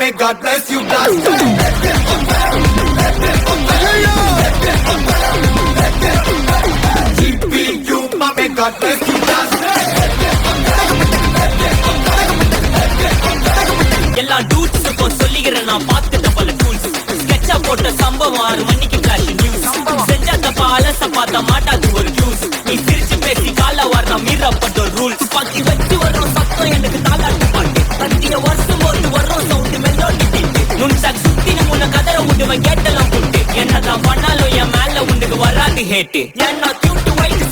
may God bless you, blast. GPU, may God bless you, blast. எல்லா டூட்ஸுக்கும் சொல்லிக்கிறேன் நான் பார்த்துட்ட பல டூல்ஸ். ஸ்கெட்சா போட்ட சம்பவம் 6 மணிக்கு ஃபிளாஷ் நியூஸ். செஞ்சா தப்பா அலச பார்த்தா மாட்டாது ஒரு நியூஸ். நீ சிரிச்சு பேசி கால வரணும் மீறப்பட்ட ரூல்ஸ். பாக்கி வச்சு வர்றோம் சத்தம் எனக்கு தாளாட்டு பாட்டு. கத்திய வருஷம் போட்டு வர்றோம் சவுண்ட் மெல்லோடி பீட்டு. நுண்சாக் சுத்தி உன்னை கதற விடுவேன் கேட்டெல்லாம் போட்டு. என்னதான் பண்ணாலும் என் மேல உனக்கு வராது ஹேட்டு. ஏன்னா கியூட் வைட்